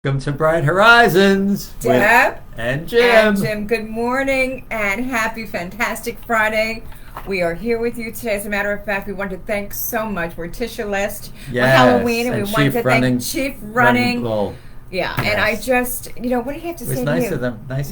Welcome to Bright Horizons Deb and Jim. good morning and happy fantastic Friday. We are here with you today. As a matter of fact, we want to thank so much. We're Tisha List for Halloween, and we want to thank Chief Running. Yeah, yes. And I just, what do you have to say to you? Nice of them to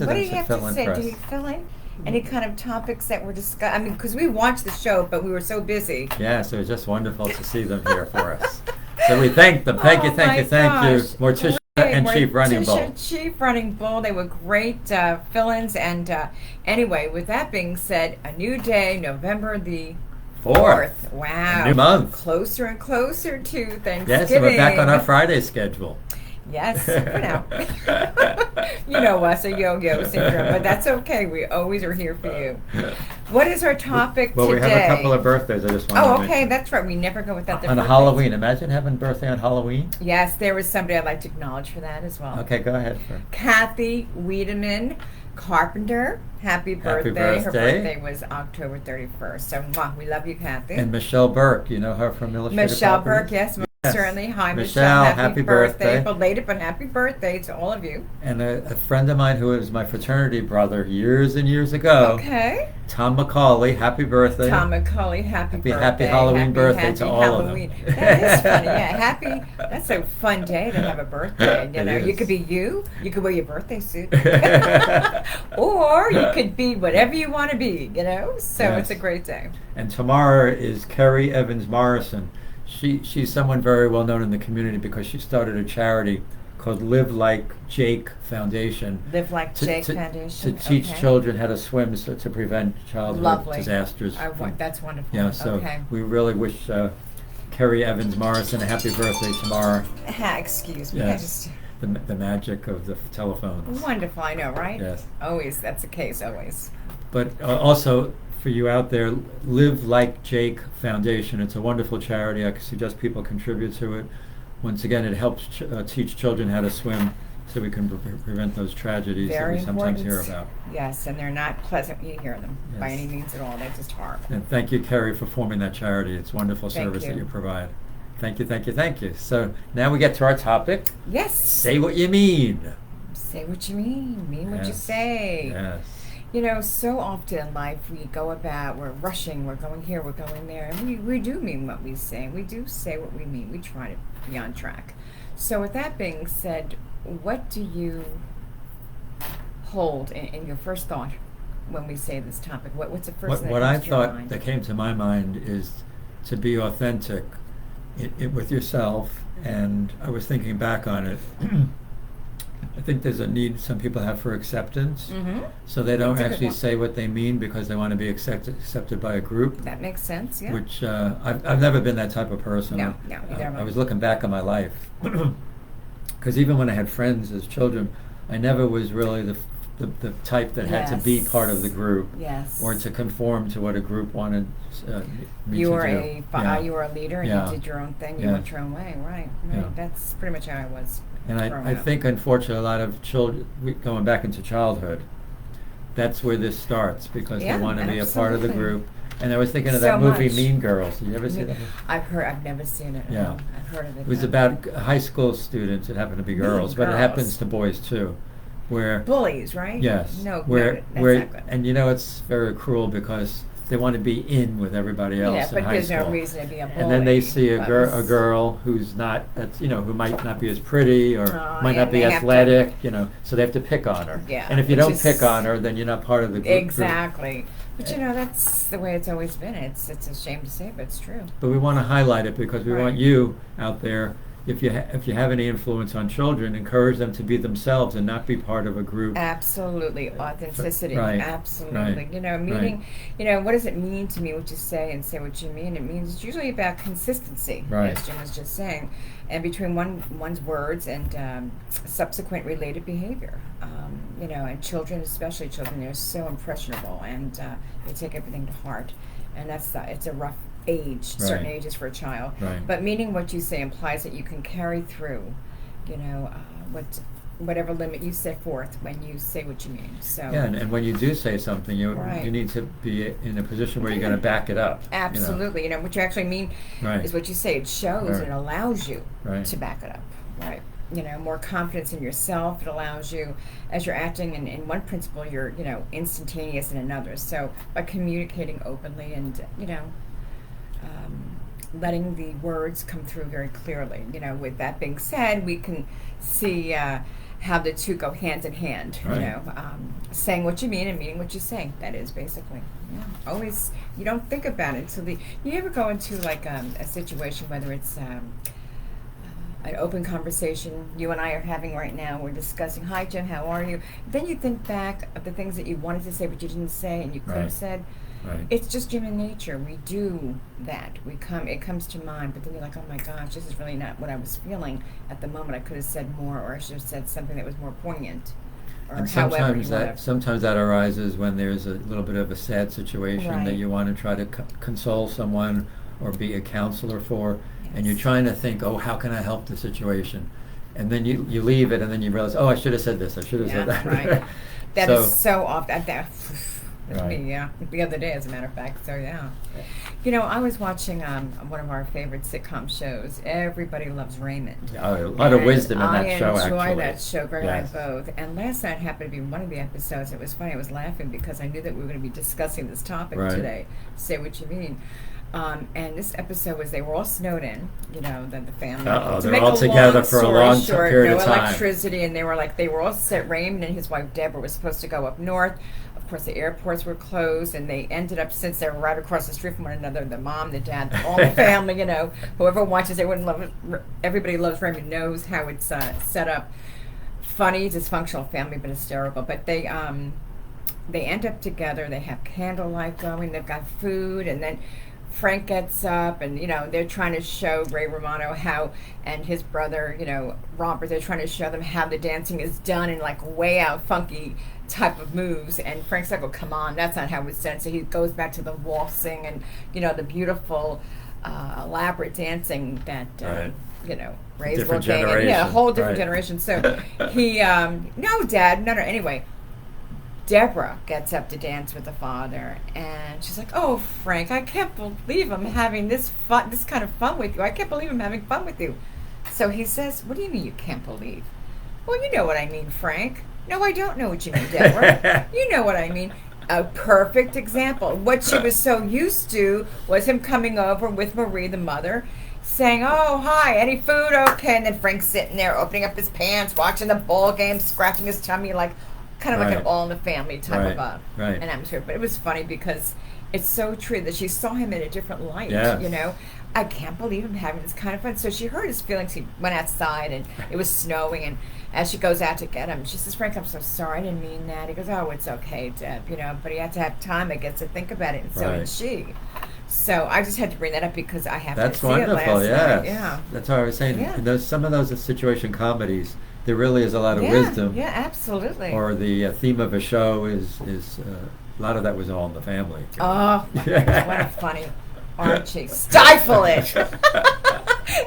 fill in for us. Do you fill in any kind of topics that were discussed? I mean, because we watched the show, but we were so busy. Yes, it was just wonderful to see them here for us. So we thank them. Thank you. Morticia and Chief Running Bull. Chief Running Bull. They were great fill-ins. And anyway, with that being said, a new day, November the 4th. Wow. A new month. Closer and closer to Thanksgiving. Yes, and we're back on our Friday schedule. Yes, for now. You know us, a yo-yo syndrome, but that's okay. We always are here for you. What is our topic today? Well, we have a couple of birthdays. I just want to okay, that's right. We never go without the on birthdays. Halloween. Imagine having a birthday on Halloween. Yes, there was somebody I'd like to acknowledge for that as well. Okay, go ahead. Kathy Wiedemann Carpenter. Happy birthday. Her birthday was October 31st. So, we love you, Kathy. And Michelle Burke. You know her from Illustrated Michelle Properties? Burke, yes. Certainly. Hi, Michelle. Happy birthday. Belated, but happy birthday to all of you. And a friend of mine who was my fraternity brother years and years ago. Okay. Tom Macaulay, happy birthday. Tom Macaulay, happy birthday. Happy Halloween birthday to all Halloween. of them. That is funny. Yeah, that's a fun day to have a birthday. You could be you could wear your birthday suit. Or you could be whatever you want to be, So yes. It's a great day. And tomorrow is Kerry Evans Morrison. She's someone very well known in the community because she started a charity called Live Like Jake Foundation. Live Like Jake Foundation. To teach children how to swim to prevent childhood disasters. That's wonderful. Yeah, so we really wish Kerry Evans Morrison a happy birthday tomorrow. Excuse me. Yes. The magic of the telephones. Wonderful, I know, right? Yes. Always, that's the case, always. But also, for you out there, Live Like Jake Foundation. It's a wonderful charity. I suggest people contribute to it. Once again, it helps teach children how to swim so we can prevent those tragedies that we sometimes hear about. Yes, and they're not pleasant when you hear them by any means at all. They're just horrible. And thank you, Kerry, for forming that charity. It's wonderful service that you provide. Thank you. So now we get to our topic. Yes. Say what you mean. Say what you mean. Mean what you say. Yes. So often in life we go about, we're rushing, we're going here, we're going there, and we do mean what we say. We do say what we mean. We try to be on track. So with that being said, what do you hold in your first thought when we say this topic? What's the first thing that comes to your mind? What I thought that came to my mind is to be authentic with yourself, and I was thinking back on it. I think there's a need some people have for acceptance, so they don't actually say what they mean because they want to be accepted by a group. That makes sense, yeah. Which I've never been that type of person. No, I was looking back on my life, because even when I had friends as children, I never was really the type that had to be part of the group, or to conform to what a group wanted me you to were do. You were a leader, and you did your own thing. You went your own way, right? Yeah. That's pretty much how I was. And I think, unfortunately, a lot of children, going back into childhood, that's where this starts, because they want to be a part of the group. And I was thinking of that movie, Mean Girls. Did you ever see that movie? I've never seen it. Yeah. No, I've heard of it. It was about high school students. It happened to be girls, but it happens to boys too. Where bullies, right? Yes. No, where that's not good. And it's very cruel because they want to be in with everybody else in high school. Yeah, but there's no reason to be a bully. And then they see a girl who's not, who might not be as pretty or might not be athletic, so they have to pick on her. Yeah. And if you don't pick on her, then you're not part of the group. Exactly. But that's the way it's always been. It's a shame to say, but it's true. But we want to highlight it because we want you out there, if you have any influence on children, encourage them to be themselves and not be part of a group. Absolutely. Authenticity. Right. Absolutely. Right. Meaning, what does it mean to me what you say and say what you mean? It means it's usually about consistency, as Jim was just saying, and between one's words and subsequent related behavior. And children, especially children, they're so impressionable and they take everything to heart. And it's a rough age, certain ages for a child. Right. But meaning what you say implies that you can carry through, whatever limit you set forth when you say what you mean. So and when you do say something, you need to be in a position where you're going to back it up. Absolutely. What you actually mean is what you say. It shows and allows you to back it up. Right. more confidence in yourself. It allows you, as you're acting in one principle, you're, instantaneous in another. So by communicating openly and, letting the words come through very clearly. With that being said, we can see how the two go hand in hand. Right. Saying what you mean and meaning what you say. That is basically. Yeah. Always, you don't think about it until you ever go into like a situation, whether it's an open conversation you and I are having right now. We're discussing, hi Jim, how are you? Then you think back of the things that you wanted to say but you didn't say and you could have said. Right. It's just human nature. We do that. It comes to mind, but then you're like, oh my gosh, this is really not what I was feeling at the moment. I could have said more, or I should have said something that was more poignant. Or and sometimes that arises when there's a little bit of a sad situation that you want to try to console someone or be a counselor for, and you're trying to think, oh, how can I help the situation? And then you leave it, and then you realize, oh, I should have said this, I should have said that. Right. That is so often. Right. Yeah, the other day, as a matter of fact. So yeah, I was watching one of our favorite sitcom shows. Everybody Loves Raymond. A lot of wisdom in that show. I enjoy actually. That show. Greg and I both. And last night happened to be one of the episodes. It was funny. I was laughing because I knew that we were going to be discussing this topic today. Say what you mean. And this episode was they were all snowed in, the family. They're all together for a long period of time. No electricity, and they were all set. Raymond and his wife Deborah were supposed to go up north. Of course, the airports were closed, and they ended up, since they were right across the street from one another, the mom, the dad, all the family, whoever watches, they wouldn't love it. Everybody Loves Raymond knows how it's set up. Funny, dysfunctional family, but hysterical. But they end up together. They have candlelight going. They've got food, and then Frank gets up, and they're trying to show Ray Romano how, and his brother, Robert, they're trying to show them how the dancing is done in like way out funky type of moves. And Frank's like, oh, come on, that's not how it's done. So he goes back to the waltzing and the beautiful elaborate dancing that Ray's different generation. Yeah, a whole different right. generation. So he no, anyway, Deborah gets up to dance with the father, and she's like, oh, Frank, I can't believe I'm having this kind of fun with you. I can't believe I'm having fun with you. So he says, what do you mean you can't believe? Well, you know what I mean, Frank. No, I don't know what you mean, Deborah. You know what I mean. A perfect example. What she was so used to was him coming over with Marie, the mother, saying, oh, hi, any food? Okay. And then Frank's sitting there opening up his pants, watching the ball game, scratching his tummy, like kind of like an all in the family type of an atmosphere. But it was funny because it's so true that she saw him in a different light. I can't believe I'm having this kind of fun. So she hurt his feelings. He went outside, and it was snowing, and as she goes out to get him, she says, Frank, I'm so sorry, I didn't mean that. He goes, oh, it's okay, Deb, but he had to have time, I guess, to think about it, and so did she. So I just had to bring that up because I happened to see it last night. Yeah. That's what I was saying. Yeah. Some of those situation comedies, there really is a lot of wisdom. Yeah, absolutely. Or the theme of a show is a lot of that was All in the Family. Oh, what a funny Archie. Stifle it!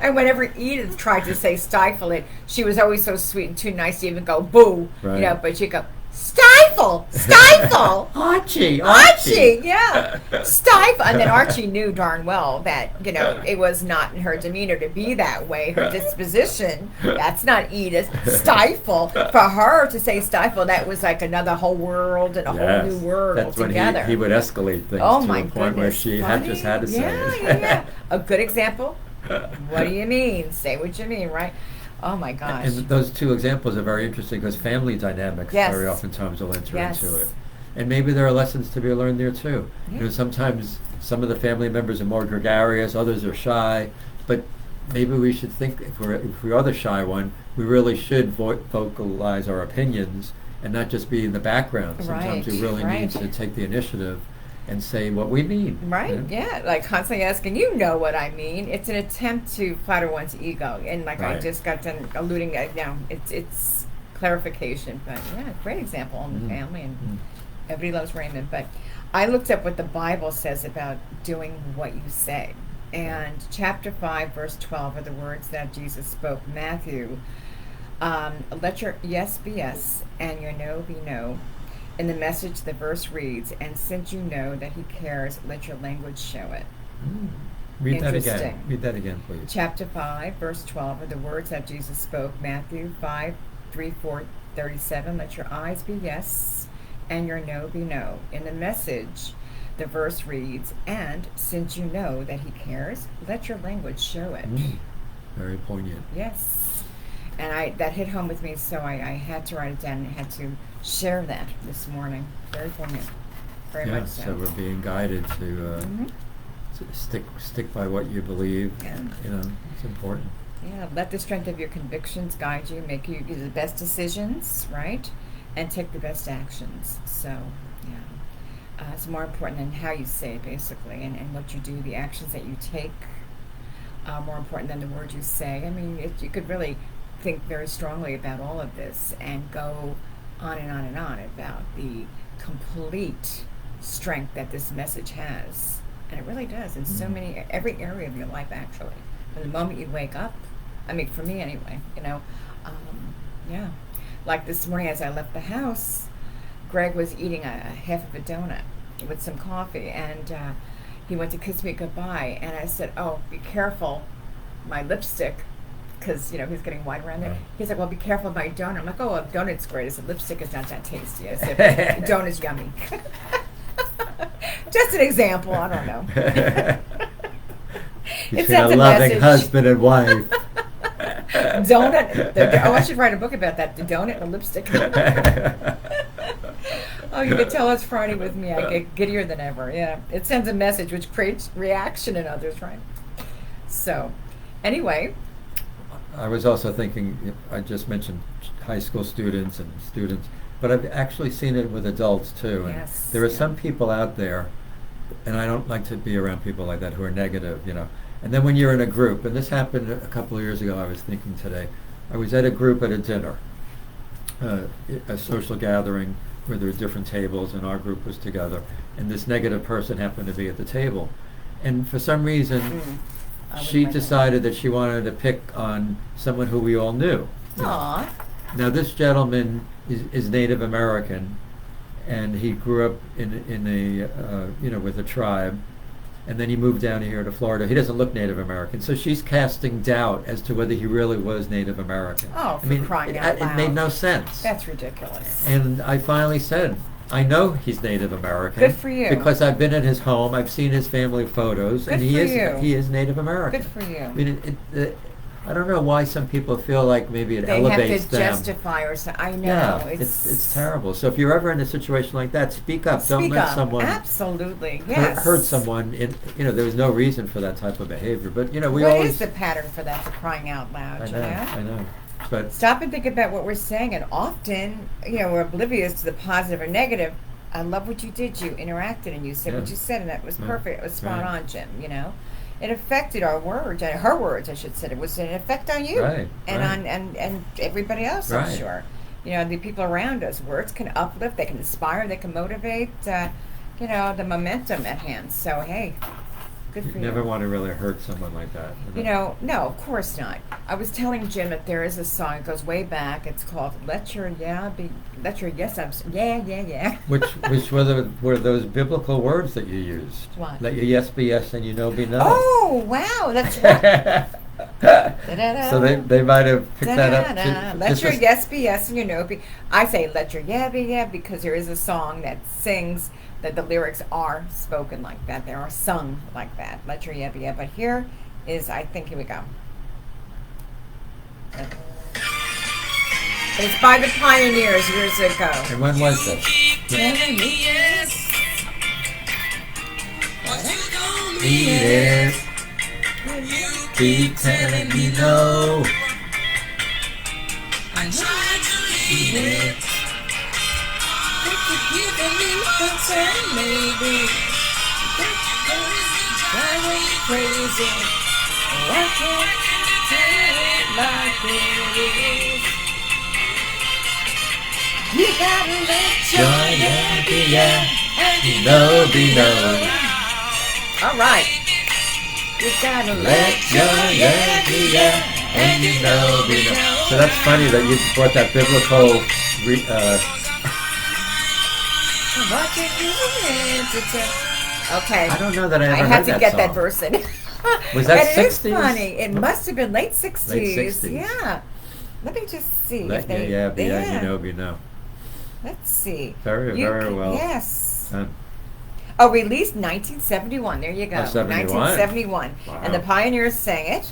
And whenever Edith tried to say stifle it, she was always so sweet and too nice to even go boo. Right. But she'd go, stifle! Archie! Yeah. Stifle. And then Archie knew darn well that, it was not in her demeanor to be that way. Her disposition, that's not Edith. Stifle. For her to say stifle, that was like another whole world and a whole new world that's together. When he would escalate things to a point where she just had to say it. Yeah. A good example. What do you mean? Say what you mean, right? Oh my gosh. And those two examples are very interesting because family dynamics very oftentimes will enter into it. And maybe there are lessons to be learned there too. Yeah. Sometimes some of the family members are more gregarious, others are shy, but maybe we should think if we are the shy one, we really should vocalize our opinions and not just be in the background. Sometimes we really need to take the initiative and say what we mean. Right, like constantly asking, you know what I mean. It's an attempt to flatter one's ego. And I just got done alluding, it's clarification. But great example in the family. And everybody loves Raymond. But I looked up what the Bible says about doing what you say. And chapter 5, verse 12 are the words that Jesus spoke. Matthew, let your yes be yes and your no be no. In the Message, the verse reads, and since you know that he cares, let your language show it. Read that again. Interesting. Read that again, please. Chapter 5, verse 12 are the words that Jesus spoke. Matthew 5, 3, 4, 37. Let your eyes be yes, and your no be no. In the Message, the verse reads, and since you know that he cares, let your language show it. Very poignant. Yes. And that hit home with me, so I had to write it down and had to share that this morning. Very poignant. Very much so. So we're being guided to stick by what you believe. Yeah. You know, it's important. Yeah, let the strength of your convictions guide you, make you do the best decisions, right? And take the best actions. So, yeah. It's more important than how you say it, basically, and what you do, the actions that you take, more important than the words you say. I mean, you could really think very strongly about all of this and go on and on and on about the complete strength that this message has. And it really does in so many, every area of your life, actually. From the moment you wake up, I mean, for me anyway, you know, yeah. Like this morning as I left the house, Greg was eating a half of a donut with some coffee, and he went to kiss me goodbye, and I said, oh, be careful, my lipstick, because, you know, he's getting white around there. He's like, well, be careful of my donut. I'm like, oh, well, donut's great. I said, lipstick is not that tasty. I said, donut's yummy. Just an example, I don't know. You should have a loving husband and wife. Donut. I should write a book about that. The donut and the lipstick. Oh, you can tell it's Friday with me. I get giddier than ever. Yeah. It sends a message which creates reaction in others, right? So, anyway. I was also thinking, I just mentioned high school students and students, but I've actually seen it with adults too. And yes. There are some people out there, and I don't like to be around people like that who are negative, you know. And then when you're in a group, and this happened a couple of years ago, I was thinking today, I was at a group at a dinner, a social gathering where there were different tables, and our group was together, and this negative person happened to be at the table. And for some reason, she decided that she wanted to pick on someone who we all knew. Aww. Now this gentleman is Native American, and he grew up in a with a tribe, and then he moved down here to Florida. He doesn't look Native American, so she's casting doubt as to whether he really was Native American. Oh, for crying out loud. It made no sense. That's ridiculous. And I finally said, I know he's Native American. Good for you. Because I've been at his home, I've seen his family photos, Good and for you. He is Native American. Good for you. I mean, I don't know why some people feel like maybe it they elevates them. They have to justify or something. I know. Yeah, it's terrible. So if you're ever in a situation like that, speak up. Don't let someone absolutely yes hurt someone. There was no reason for that type of behavior. But we what always. What is the pattern for that? For crying out loud, I know. But stop and think about what we're saying, and often we're oblivious to the positive or negative. I love what you did. You interacted and you said what you said, and that was perfect. It was spot on, Jim. It affected our words, and her words, I should say. It was an effect on you, and on everybody else. I'm sure. The people around us. Words can uplift, they can inspire, they can motivate. The momentum at hand. So hey, good for you. You never want to really hurt someone like that. No, of course not. I was telling Jim that there is a song. It goes way back. It's called "Let Your Yes Yeah." Which were those biblical words that you used? What? Let your yes be yes and your no be no. Oh wow, that's right. So they might have picked that up. Let your yes be yes and your no be. I say let your yeah be yeah because there is a song that sings that the lyrics are spoken like that. They are sung like that. Let your yeah be yeah. But here we go. It's by the Pioneers years ago. And when was this? Eat it. Be telling me no. I tried to eat it. Maybe driving crazy. I can't tell it like it is. You gotta let your yeah be yeah and your no be no. All right. You gotta let your yeah be yeah and your no be no. So that's funny that you brought that biblical. Okay. I don't know that I ever had heard to that get song. that verse in. Was that and 60s? it is funny. It must have been late 60s. Late 60s. Yeah. Let me just see. You if they, know. Let's see. Very well. Yes. Done. Oh, released 1971. There you go. Oh, 71. 1971. Wow. And the Pioneers sang it.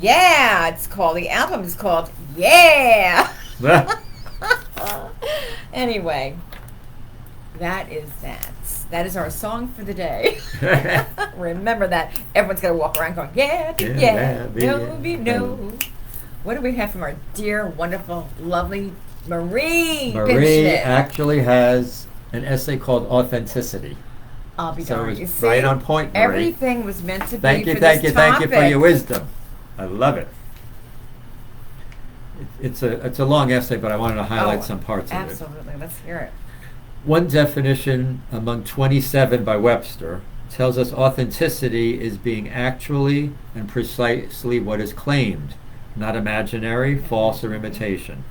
Yeah, the album is called Yeah. Anyway, that is that. That is our song for the day. Remember that. Everyone's going to walk around going, yeah, no. What do we have from our dear, wonderful, lovely Marie Marie Pinchnick? actually has an essay called Authenticity. I'll be So darned. it You was see, right on point, Marie. everything was meant to be Thank you for this for your topic. wisdom. I love it. It's a long essay, but I wanted to highlight some parts of it. Absolutely. Let's hear it. One definition among 27 by Webster tells us authenticity is being actually and precisely what is claimed, not imaginary, false, or imitation.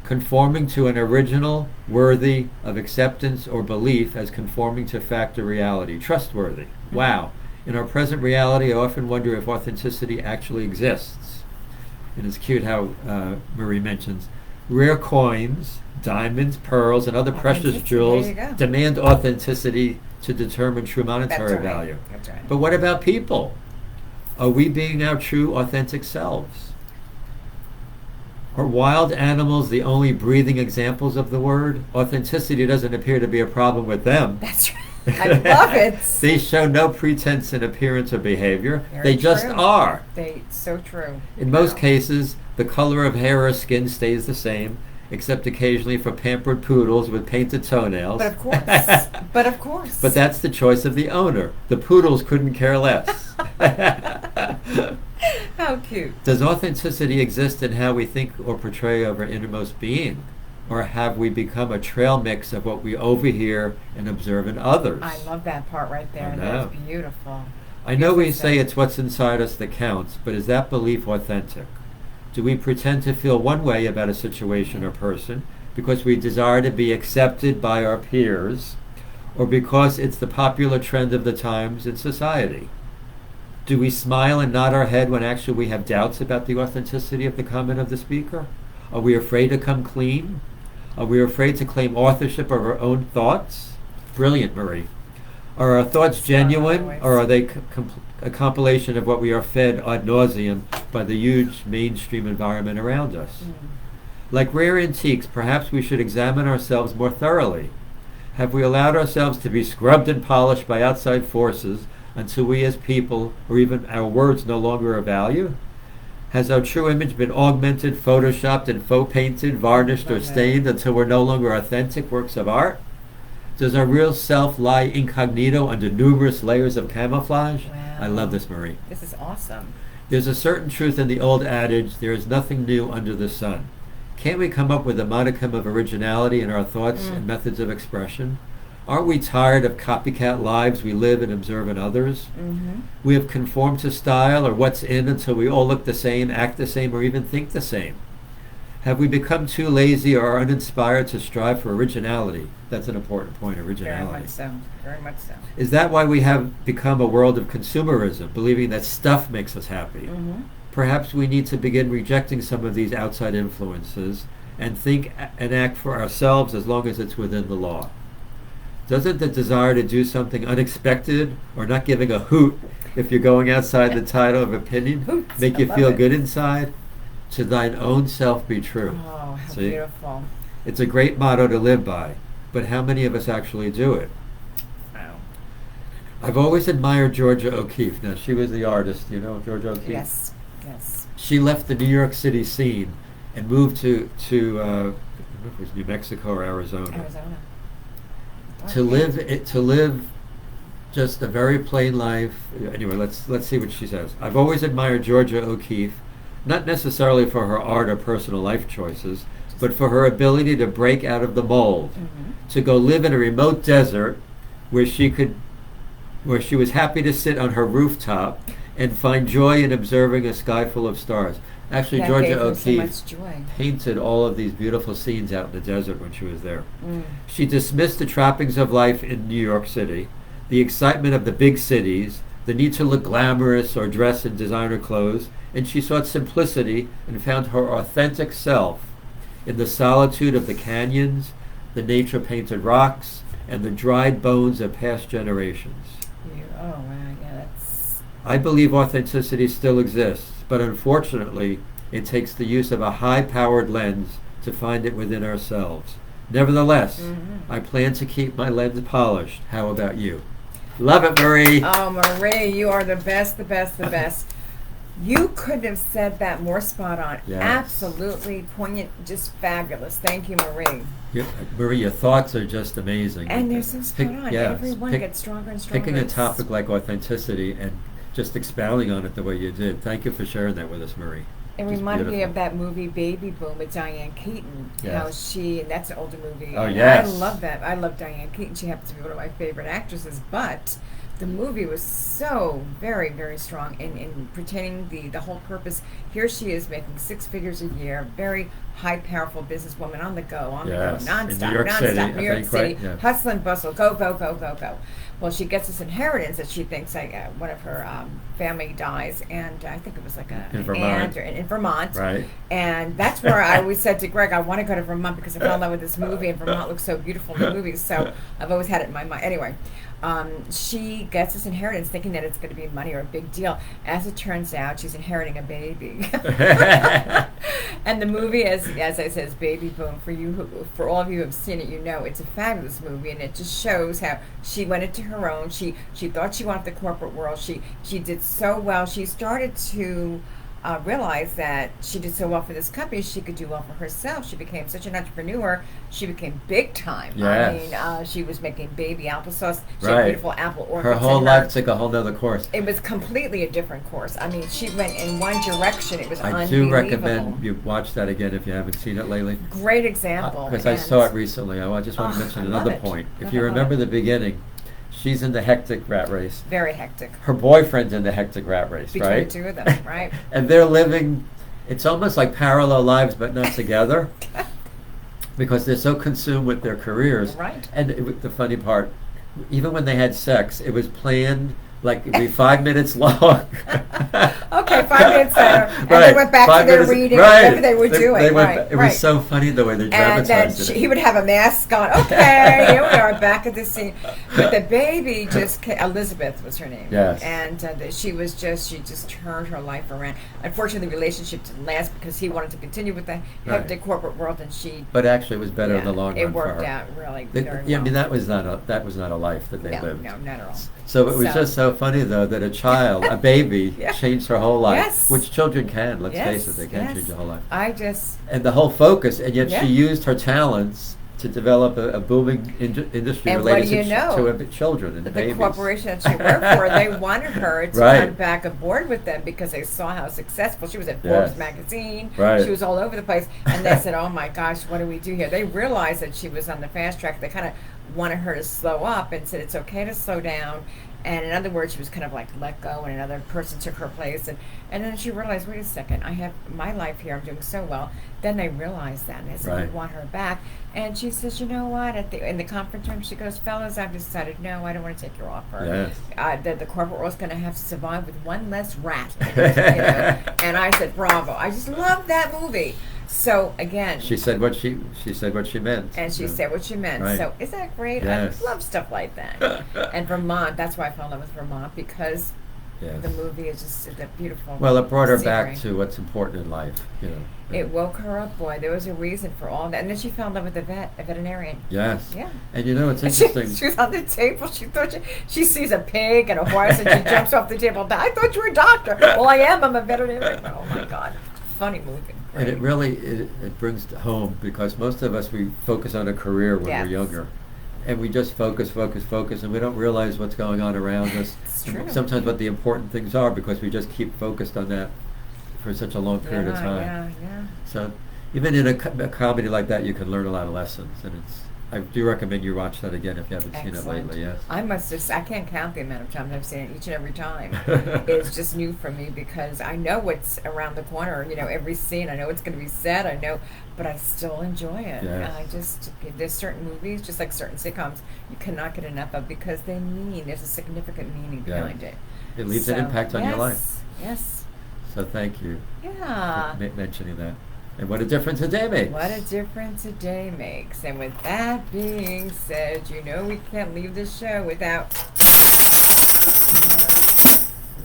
Conforming to an original, worthy of acceptance or belief as conforming to fact or reality. Trustworthy. Wow. In our present reality, I often wonder if authenticity actually exists. And it's cute how Marie mentions rare coins, diamonds, pearls, and other precious jewels demand authenticity to determine true monetary value. That's right. But what about people? Are we being our true, authentic selves? Are wild animals the only breathing examples of the word? Authenticity doesn't appear to be a problem with them. That's right. I love it. They show no pretense in appearance or behavior. Very They just true. are. So true. In most cases, the color of hair or skin stays the same, except occasionally for pampered poodles with painted toenails. But of course. But that's the choice of the owner. The poodles couldn't care less. How cute. Does authenticity exist in how we think or portray of our innermost being? Or have we become a trail mix of what we overhear and observe in others? I love that part right there. I know. That's beautiful. I know we Beautiful say said. it's what's inside us that counts, but is that belief authentic? Do we pretend to feel one way about a situation or person because we desire to be accepted by our peers, or because it's the popular trend of the times in society? Do we smile and nod our head when actually we have doubts about the authenticity of the comment of the speaker? Are we afraid to come clean? Are we afraid to claim authorship of our own thoughts? Brilliant, Marie. Are our thoughts genuine, or are they a compilation of what we are fed ad nauseum by the huge mainstream environment around us? Like rare antiques, perhaps we should examine ourselves more thoroughly. Have we allowed ourselves to be scrubbed and polished by outside forces until we as people, or even our words, no longer are value? Has our true image been augmented, photoshopped, and faux painted, varnished, or stained until we're no longer authentic works of art? Does our real self lie incognito under numerous layers of camouflage? Wow. I love this, Marie. This is awesome. There's a certain truth in the old adage, there is nothing new under the sun. Can't we come up with a modicum of originality in our thoughts and methods of expression? Aren't we tired of copycat lives we live and observe in others? We have conformed to style or what's in until we all look the same, act the same, or even think the same. Have we become too lazy or uninspired to strive for originality? That's an important point, originality. Very much so. Very much so. Is that why we have become a world of consumerism, believing that stuff makes us happy? Perhaps we need to begin rejecting some of these outside influences and think and act for ourselves as long as it's within the law. Doesn't the desire to do something unexpected or not giving a hoot if you're going outside the title of opinion Hoots, make I you love feel it. good inside? To thine own self be true. Oh, how See? beautiful. It's a great motto to live by, but how many of us actually do it? Wow. I've always admired Georgia O'Keeffe. Now, she was the artist, you know, Georgia O'Keeffe? Yes. Yes. She left the New York City scene and moved to I don't know if it was New Mexico or Arizona. Arizona. To live just a very plain life. Anyway, let's see what she says. I've always admired Georgia O'Keeffe, not necessarily for her art or personal life choices, but for her ability to break out of the mold, to go live in a remote desert where she was happy to sit on her rooftop and find joy in observing a sky full of stars. Actually, That Georgia gave her O'Keeffe so much joy. painted all of these beautiful scenes out in the desert when she was there. She dismissed the trappings of life in New York City, the excitement of the big cities, the need to look glamorous or dress in designer clothes, and she sought simplicity and found her authentic self in the solitude of the canyons, the nature-painted rocks, and the dried bones of past generations. Oh, wow, yeah, that's... I believe authenticity still exists, but unfortunately, it takes the use of a high-powered lens to find it within ourselves. Nevertheless, I plan to keep my lens polished. How about you? Love it, Marie. Oh, Marie, you are the best, the best, the best. You couldn't have said that more spot on. Yes. Absolutely poignant, just fabulous. Thank you, Marie. Marie, your thoughts are just amazing. And they're so spot on. Everyone gets stronger and stronger. Picking a topic like authenticity and just expounding on it the way you did. Thank you for sharing that with us, Marie. It reminded me of that movie Baby Boom with Diane Keaton. Yes. And that's an older movie. Oh, yes. I love that. I love Diane Keaton. She happens to be one of my favorite actresses, but the movie was so very, very strong in pretending the whole purpose. Here she is making 6 figures a year, very high, powerful businesswoman on the go, nonstop, in New York City, New York City, hustle and bustle, go, go, go, go, go. Well, she gets this inheritance that she thinks one of her family dies, and I think it was like in Vermont. In Vermont. Right. And that's where I always said to Greg, I want to go to Vermont because I fell in love with this movie, and Vermont looks so beautiful in the movie, so I've always had it in my mind. Anyway, she gets this inheritance thinking that it's going to be money or a big deal. As it turns out, she's inheriting a baby. And the movie, as I said, is Baby Boom. For all of you who have seen it, you know it's a fabulous movie, and it just shows how she went into her own. She thought she wanted the corporate world. She did so well. She started to realized that she did so well for this company, she could do well for herself. She became such an entrepreneur. She became big time. Yes. I mean, she was making baby applesauce. She had beautiful apple orchids. Her whole life took a whole nother course. It was completely a different course. I mean, she went in one direction. It was unbelievable. I do recommend you watch that again if you haven't seen it lately. Great example. Because I saw it recently. I just want to mention another point. If you remember the beginning, she's in the hectic rat race. Very hectic. Her boyfriend's in the hectic rat race, Between right? the two of them, right. And they're living, it's almost like parallel lives, but not together. Because they're so consumed with their careers. Right. And the funny part, even when they had sex, it was planned like it'd be 5 minutes long. Okay, 5 minutes later. And they went back to their reading, whatever they were doing. It was so funny the way they dramatized it. And then he would have a mask on. Okay, here we are back at the scene. But the baby Elizabeth was her name. Yes. And she just turned her life around. Unfortunately, the relationship didn't last because he wanted to continue with the hectic corporate world, and she. But actually, it was better in the long run for her. It worked out really very well. Yeah, I mean that was not a life that they lived. No, not at all. So it was just so funny though that a baby, changed her whole life. Yes. Which children can. Let's face it, they can change your whole life. And the whole focus, and yet she used her talents to develop a booming industry related to children and babies. The corporation that she worked for, they wanted her to come back aboard with them because they saw how successful she was at Forbes magazine. Right. She was all over the place, and they said, "Oh my gosh, what do we do here?" They realized that she was on the fast track. They kind of wanted her to slow up and said, "It's okay to slow down." And in other words, she was kind of like let go, and another person took her place. And then she realized, wait a second, I have my life here. I'm doing so well. Then they realized that, and they said, we want her back. And she says, you know what? In the conference room, she goes, fellas, I've decided, no, I don't want to take your offer. Yes. The corporate world's going to have to survive with one less rat. And I said, bravo. I just love that movie. So again, she said what she meant, and she said what she meant. Right. So isn't that great? Yes. I love stuff like that. And Vermont, that's why I fell in love with Vermont, because the movie is just that beautiful. Well, it brought her back to what's important in life. It woke her up, boy. There was a reason for all that, and then she fell in love with a veterinarian. Yes. Yeah. And it's interesting. She was on the table. She thought she sees a pig and a horse, and she jumps off the table. I thought you were a doctor. Well, I am. I'm a veterinarian. Oh my God. Funny movie. And it really it brings home, because most of us, we focus on a career when we're younger, and we just focus, and we don't realize what's going on around us. It's true. Sometimes what the important things are, because we just keep focused on that for such a long period of time. Yeah. So even in a comedy like that, you can learn a lot of lessons, and I do recommend you watch that again if you haven't seen it lately. Yes. I can't count the amount of times I've seen it. Each and every time, it's just new for me, because I know what's around the corner. Every scene, I know what's going to be said. I know, but I still enjoy it. Yes. There's certain movies, just like certain sitcoms, you cannot get enough of, because there's a significant meaning behind it. it leaves an impact on your life. Yes. So thank you Yeah. for mentioning that. And what a difference a day makes. What a difference a day makes. And with that being said, you know we can't leave the show without...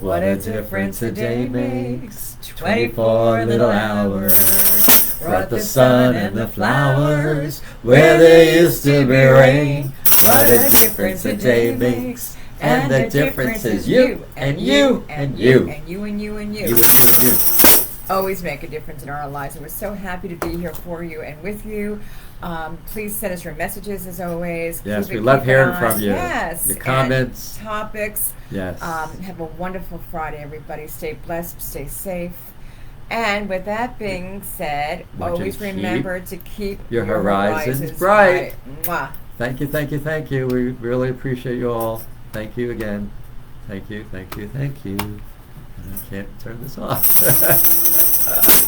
What a difference a day makes. 24 little hours brought the sun and the flowers where there used to be rain. What a difference a day makes. And the difference is you and you and you. And you and you and you. You and you and you. Always make a difference in our lives. And we're so happy to be here for you and with you. Please send us your messages as always. Yes, we love hearing from you. Yes. Your comments. And topics. Yes. Have a wonderful Friday, everybody. Stay blessed, stay safe. And with that being said, always remember to keep your horizons bright. Mwah. Thank you, thank you, thank you. We really appreciate you all. Thank you again. Thank you, thank you, thank you. I can't turn this off.